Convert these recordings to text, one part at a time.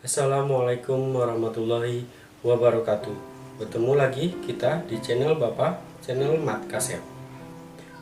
Assalamualaikum warahmatullahi wabarakatuh. Bertemu lagi kita di channel Bapak, channel Mat Kasep.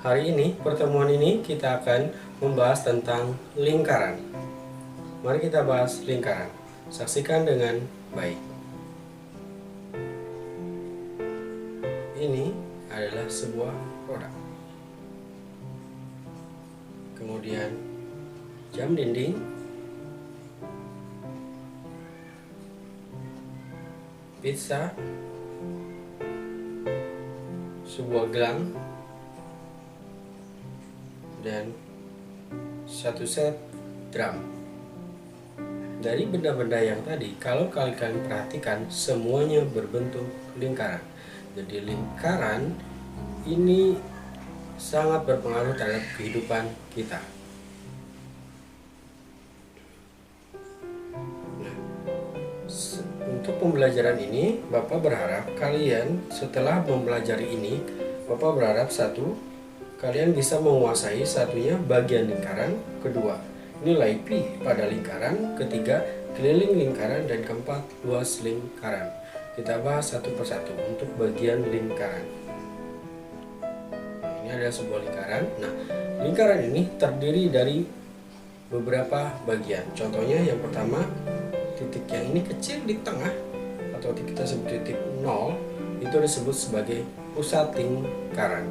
Hari ini, pertemuan ini kita akan membahas tentang lingkaran. Mari kita bahas lingkaran. Saksikan dengan baik. Ini adalah sebuah roda. Kemudian jam dinding, pizza, sebuah gelang, dan satu set drum. Dari benda-benda yang tadi, kalau kalian perhatikan, semuanya berbentuk lingkaran. Jadi lingkaran ini sangat berpengaruh terhadap kehidupan kita. Untuk pembelajaran ini, Bapak berharap kalian setelah mempelajari ini, Bapak berharap satu, kalian bisa menguasai satunya bagian lingkaran, kedua, nilai pi pada lingkaran, ketiga, keliling lingkaran, dan keempat, luas lingkaran. Kita bahas satu persatu untuk bagian lingkaran. Ini adalah sebuah lingkaran. Nah, lingkaran ini terdiri dari beberapa bagian. Contohnya yang pertama, titik yang ini kecil di tengah atau kita sebut titik 0 itu disebut sebagai pusat lingkaran.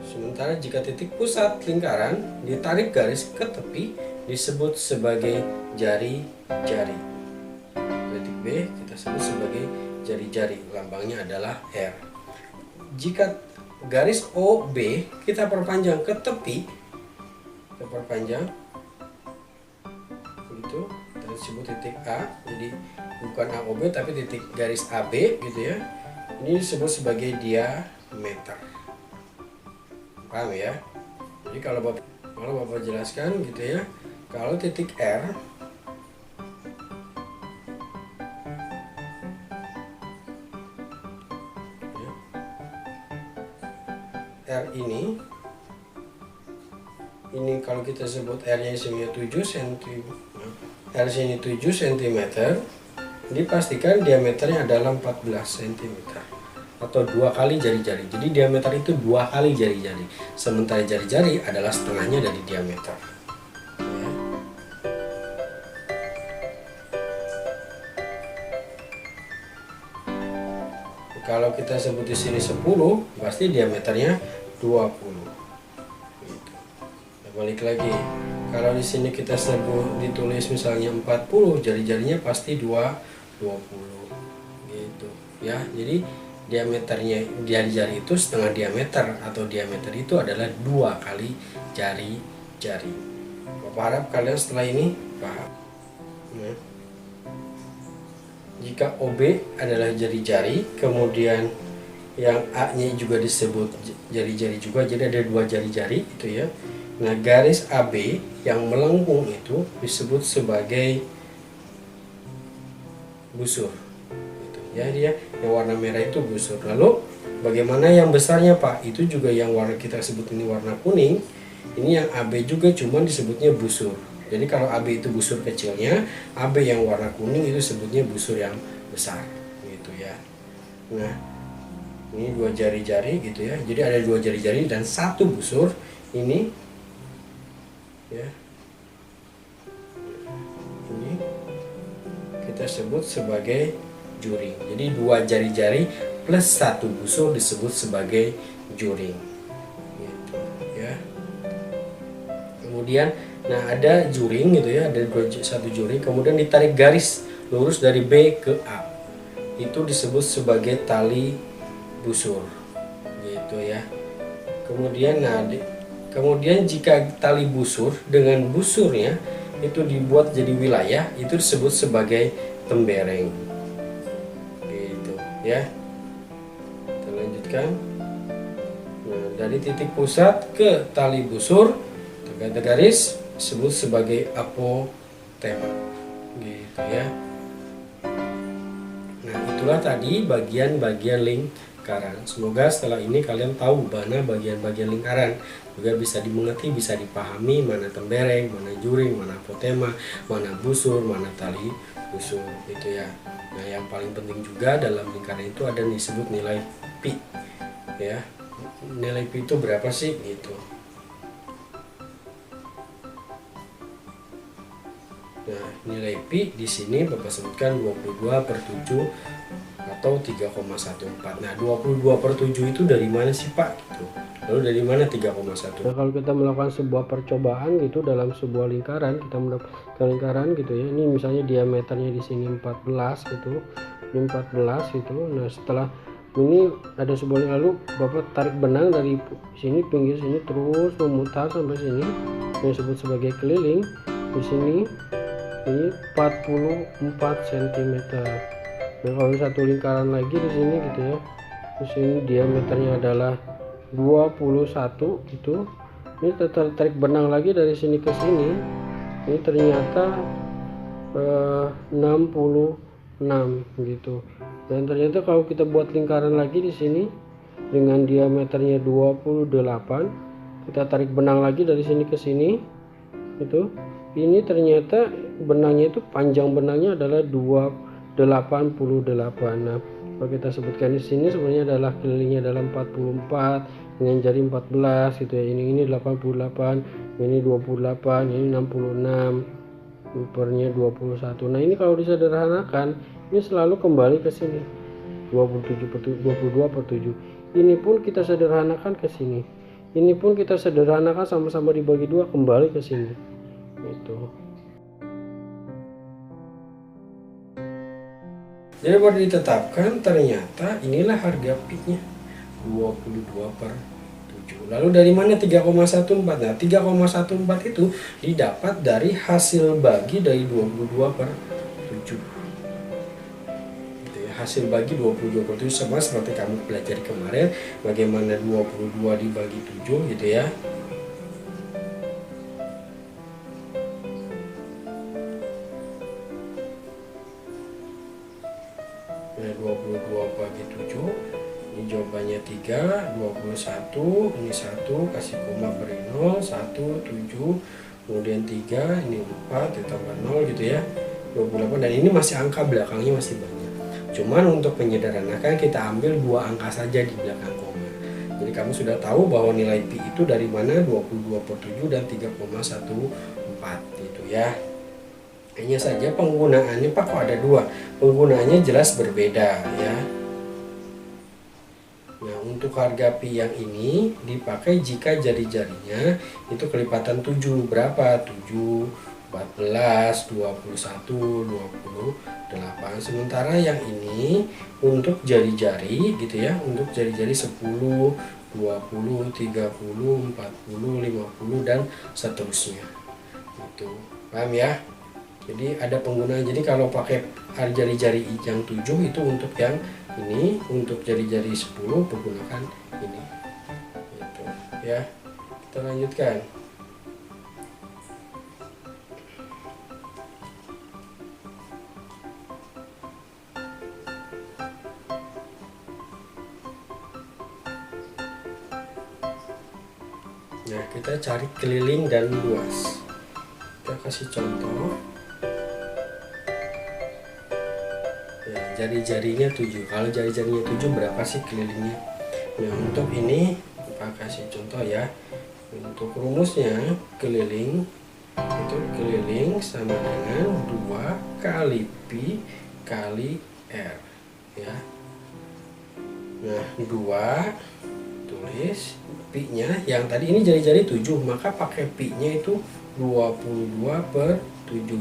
Sementara jika titik pusat lingkaran ditarik garis ke tepi disebut sebagai jari-jari. Titik B kita sebut sebagai jari-jari, lambangnya adalah R. Jika garis OB kita perpanjang ke tepi, kita perpanjang itu kita sebut titik A, jadi bukan AOB tapi titik garis AB gitu ya. Ini disebut sebagai diameter. Paham ya? Jadi kalau Bapak jelaskan gitu ya, kalau titik R ya, R ini kalau kita sebut R-nya isinya 7 cm, R sini 7 cm, dipastikan diameternya adalah 14 cm atau 2 kali jari-jari. Jadi diameter itu 2 kali jari-jari, sementara jari-jari adalah setengahnya dari diameter ya. Kalau kita sebut di sini 10, pasti diameternya 20. Balik lagi, kalau di sini kita sebut ditulis misalnya 40, jari-jarinya pasti 20 gitu ya. Jadi diameternya jari-jari itu setengah diameter, atau diameter itu adalah 2 kali jari-jari. Bapak harap kalian setelah ini paham ya. Jika OB adalah jari-jari, kemudian yang A-nya juga disebut jari-jari juga, jadi ada 2 jari-jari itu ya. Nah, garis AB yang melengkung itu disebut sebagai busur. Gitu. Ya, dia yang warna merah itu busur. Lalu bagaimana yang besarnya, Pak? Itu juga yang warna kita sebut ini warna kuning. Ini yang AB juga cuman disebutnya busur. Jadi kalau AB itu busur kecilnya, AB yang warna kuning itu sebutnya busur yang besar. Gitu ya. Nah, ini 2 jari-jari gitu ya. Jadi ada 2 jari-jari dan 1 busur. Ini ya, ini kita sebut sebagai juring. Jadi 2 jari-jari plus 1 busur disebut sebagai juring gitu ya. Kemudian nah ada juring gitu ya, ada 1 juring, kemudian ditarik garis lurus dari B ke A, itu disebut sebagai tali busur gitu ya. Kemudian jika tali busur dengan busurnya itu dibuat jadi wilayah, itu disebut sebagai tembereng. Gitu ya. Kita lanjutkan. Nah, dari titik pusat ke tali busur, tegak garis disebut sebagai apotema. Gitu ya. Nah, itulah tadi bagian-bagian lingkaran. Semoga setelah ini kalian tahu mana bagian-bagian lingkaran. Juga bisa dimengerti, bisa dipahami mana tembereng, mana juring, mana apotema, mana busur, mana tali busur itu ya. Nah, yang paling penting juga dalam lingkaran itu ada disebut nilai pi. Ya. Nilai pi itu berapa sih gitu. Nah, nilai pi di sini Bapak sebutkan 22/7 atau 3,14. Nah, 22/7 itu dari mana sih Pak? Gitu. Lalu dari mana 3,1? Nah, kalau kita melakukan sebuah percobaan gitu dalam sebuah lingkaran, kita mendapatkan lingkaran gitu ya. Ini misalnya diameternya di sini 14 gitu. Ini 14 gitu. Nah, setelah ini ada sebuah, lalu Bapak tarik benang dari sini, pinggir sini terus memutar sampai sini. Yang disebut sebagai keliling. Di sini ini 44 cm. Nah, kalau satu lingkaran lagi di sini gitu ya. Di sini diameternya adalah 21 gitu. Ini tarik benang lagi dari sini ke sini. Ini ternyata 66 gitu. Dan ternyata kalau kita buat lingkaran lagi di sini dengan diameternya 28, kita tarik benang lagi dari sini ke sini itu. Ini ternyata benangnya itu panjang benangnya adalah 288. Nah, kalau kita sebutkan di sini sebenarnya adalah kelilingnya adalah 44 dengan jari 14 gitu ya. Ini 88, ini 28, ini 66, upernya 21. Nah, ini kalau disederhanakan ini selalu kembali ke sini. 22/7. Ini pun kita sederhanakan ke sini. Ini pun kita sederhanakan sama-sama dibagi 2 kembali ke sini. Itu. Jadi baru ditetapkan ternyata inilah harga pi-nya 22/7. Lalu dari mana 3,14? Nah, 3,14 itu didapat dari hasil bagi dari 22/7. Gitu ya, hasil bagi 22/7 sama seperti kamu pelajari kemarin bagaimana 22 dibagi 7 gitu ya. Nah, 22/7 ini jawabannya 3, 21, ini 1 kasih koma beri 0, 1, 7, kemudian 3, ini 4 ditambah 0 gitu ya, 28. Dan ini masih angka belakangnya masih banyak, cuman untuk penyederhanakan kita ambil 2 angka saja di belakang koma. Jadi kamu sudah tahu bahwa nilai pi itu dari mana, 22/7 dan 3,14 gitu ya. Hanya saja penggunaannya Pak kok ada 2, penggunaannya jelas berbeda ya. Nah, untuk harga pi yang ini dipakai jika jari-jarinya itu kelipatan 7 berapa? 7, 14, 21, 28. Sementara yang ini untuk jari-jari gitu ya, untuk jari-jari 10, 20, 30, 40, 50 dan seterusnya. Itu. Paham ya? Jadi ada penggunaan, jadi kalau pakai jari-jari yang 7 itu untuk yang ini, untuk jari-jari 10 menggunakan ini gitu ya. Kita lanjutkan. Nah, kita cari keliling dan luas. Kita kasih contoh. Jari-jarinya 7. Kalau jari-jarinya 7 berapa sih kelilingnya? Nah, untuk ini kita kasih contoh ya. Untuk rumusnya keliling itu keliling sama dengan 2 kali pi kali r ya. Nah, 2 tulis pi-nya yang tadi ini jari-jari 7, maka pakai pi-nya itu 22/7.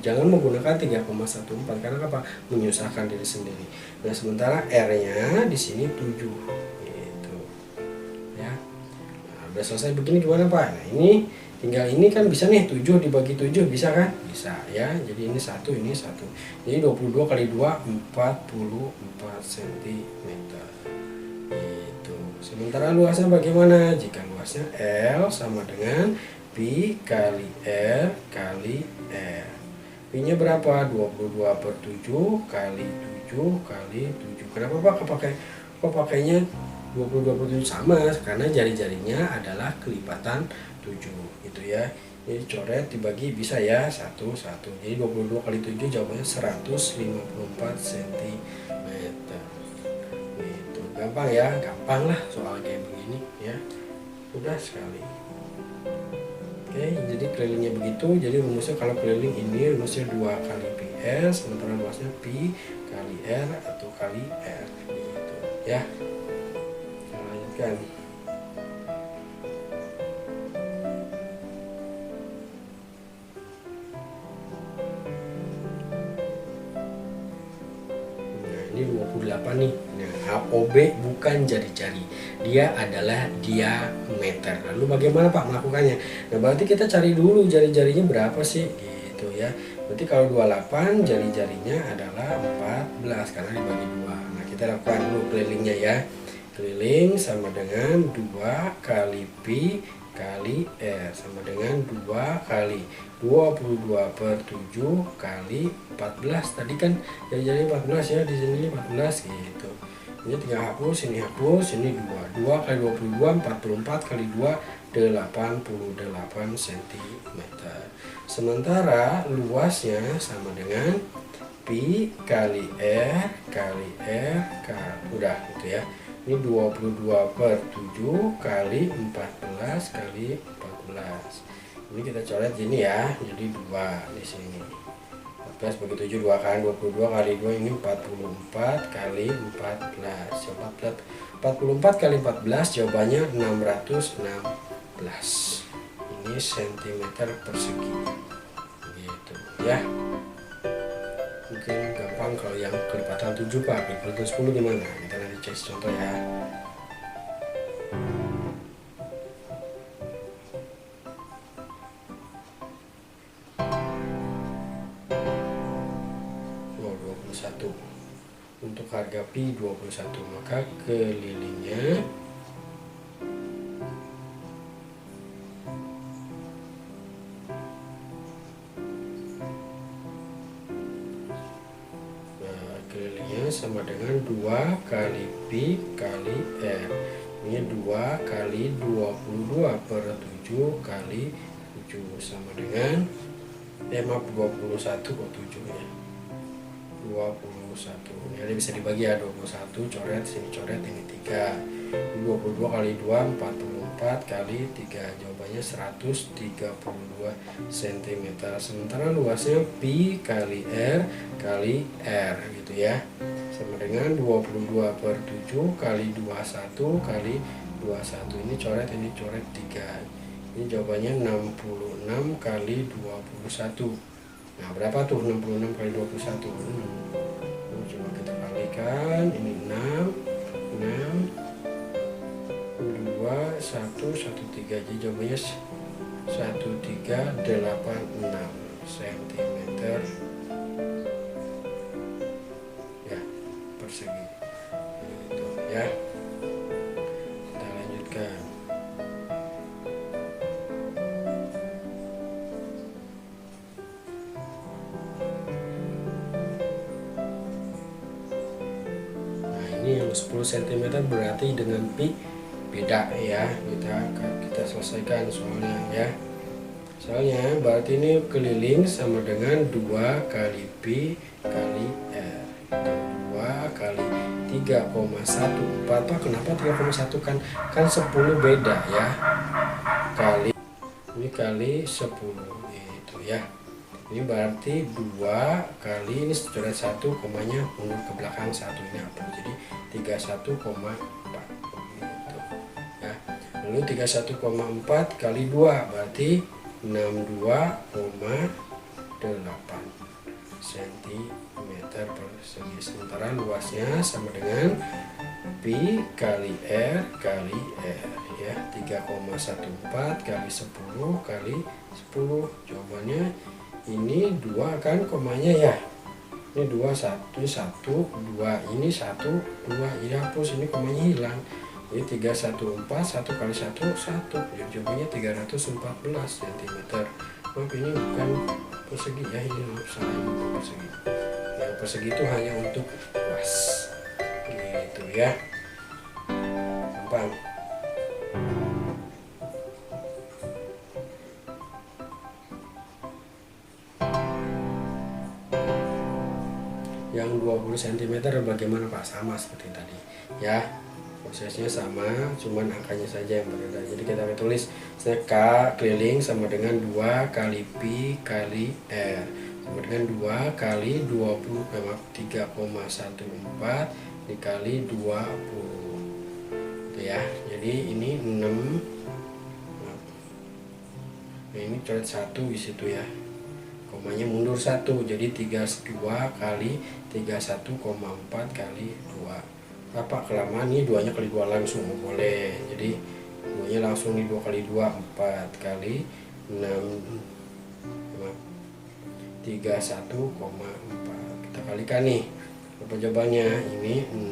Jangan menggunakan 3,14 karena apa? Menyusahkan diri sendiri. Nah, sementara R-nya di sini 7 gitu. Ya. Nah, udah selesai begini gimana, Pak? Nah, ini tinggal ini kan bisa nih 7 dibagi 7 bisa kan? Bisa ya. Jadi ini 1, ini 1. Jadi 22 kali 2 44 cm. Gitu. Sementara luasnya bagaimana? Jika luasnya L sama dengan pi kali R kali R. Pi-nya berapa? 22/7 kali 7 kali 7. Kenapa Pak kok pakainya 22/7? Sama, karena jari-jarinya adalah kelipatan 7 gitu ya. Jadi coret dibagi bisa ya 1 1. Jadi 22 kali 7 jawabannya 154 cm. Gitu. Gampang ya, gampang lah soal kayak begini ya. Mudah sekali. Oke, jadi kelilingnya begitu. Jadi rumusnya kalau keliling ini rumusnya 2 kali PS, sementara luasnya Pi kali R atau kali R gitu ya. Kita lanjutkan. Nah, ini 28 nih. Nah, AOB bukan jari-jari, dia adalah diameter. Lalu bagaimana Pak melakukannya? Nah, berarti kita cari dulu jari-jarinya berapa sih gitu ya. Berarti kalau 28 jari-jarinya adalah 14 karena dibagi 2. Nah, kita lakukan dulu kelilingnya ya. Keliling sama dengan 2 kali Pi kali R sama dengan 2 kali 22/7 kali 14. Tadi kan jari-jari 14 ya, di sini 14 gitu. Ini tinggal hapus, ini 2 kali 22, 44 kali 2, 88 cm. Sementara luasnya sama dengan Pi kali R kali R udah gitu ya. Ini 22/7 kali 14 kali 14. Ini kita coret gini ya, jadi 2 di sini. 14 bagi 7 2 kali 22 kali 2 ini 44 kali 14. 44 kali 14 jawabannya 616. Ini cm persegi. Gitu ya. Mungkin gampang kalau yang kelipatan 7 Pak, kelipatan 10 gimana? Kita nanti cek contoh ya. Untuk harga Pi 21, maka kelilingnya sama dengan 2 kali Pi kali R. Ini 2 kali 22/7 kali 7 sama dengan 21 kok 7 ya. 21. Ini bisa dibagi ya, 21 coret sini coret ini 3. 22 kali 2 44 kali 3, jawabannya 132 cm. Sementara luasnya Pi kali R kali R gitu ya, sama dengan 22/7 kali 21 kali 21. Ini coret 3. Ini jawabannya 66 kali 21. Nah, berapa tuh 66 kali 21? Coba kita kalikan. Ini 6 2 1 1 3. Jadi jawabannya 1386 cm ya persegi. Gitu ya. Kita lanjutkan. Ini yang 10 cm berarti dengan Pi beda ya. Kita selesaikan soalnya ya. Soalnya berarti ini keliling sama dengan 2 kali Pi kali R. 2 kali 3,14. Pak, kenapa 3,1? Kan 10 beda ya. Ini kali 10 gitu ya. Ini berarti 2 kali, ini coret 1 komanya mundur ke belakang 1, ini hapus, jadi 31,4 gitu ya. Lalu 31,4 kali 2 berarti 62,8 cm persegi. Sementara luasnya sama dengan Pi kali R kali R ya, 3,14 kali 10 kali 10. Jawabannya ini 2 kan komanya ya. Ini 2 1 1 2, ini 1 2, ini hapus, ini komanya hilang. Jadi 314 1 kali 1 1. Jadi jawabannya 314 cm. Maaf, ini bukan persegi ya, ini salah juga persegi. Yang persegi itu hanya untuk luas gitu ya, gampang. Yang 20 cm bagaimana Pak? Sama seperti tadi ya, prosesnya sama, cuman angkanya saja yang berbeda. Jadi kita tulis K keliling sama dengan 2 kali Pi kali R sama dengan 2 kali 20, 3,14 dikali 20 gitu ya. Jadi ini 6, nah ini coret 1 di situ ya, komanya mundur 1, jadi 32 kali 31,4 kali 2. Apa kelamaan ini 2 nya kali 2 langsung boleh, jadi 2 nya langsung di 2 kali 2 4 kali 6 31,4 kita kalikan nih apa jawabannya. Ini 6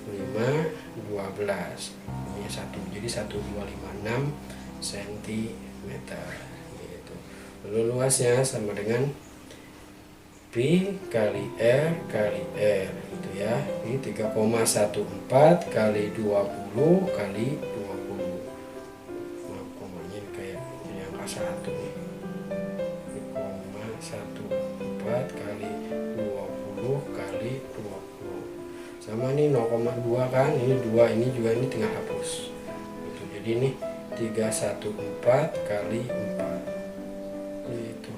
5 12 ini 1, jadi 1256 cm gitu. Lalu luasnya sama dengan Pi kali R kali R gitu ya. Ini 3,14 kali 20 kali 20. Nah, komanya kayak ini angka 1 nih. 3,14 kali 20 kali 20. Sama nih 0,2 kan. Ini 2, ini juga, ini tinggal hapus. Gitu. Jadi ini 314 kali 4. Itu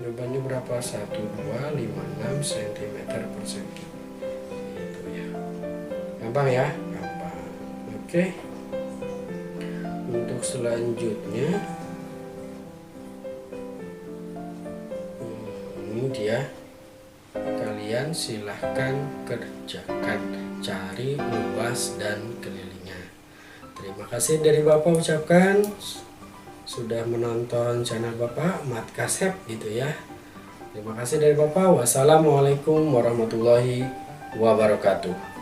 jawabannya berapa? 1256 cm persegi itu ya, gampang ya, gampang. Oke, untuk selanjutnya ini dia, kalian silahkan kerjakan, cari luas dan kelilingnya. Terima kasih dari Bapak ucapkan sudah menonton channel Bapak Mat Kasep gitu ya. Terima kasih dari Bapak. Wassalamualaikum warahmatullahi wabarakatuh.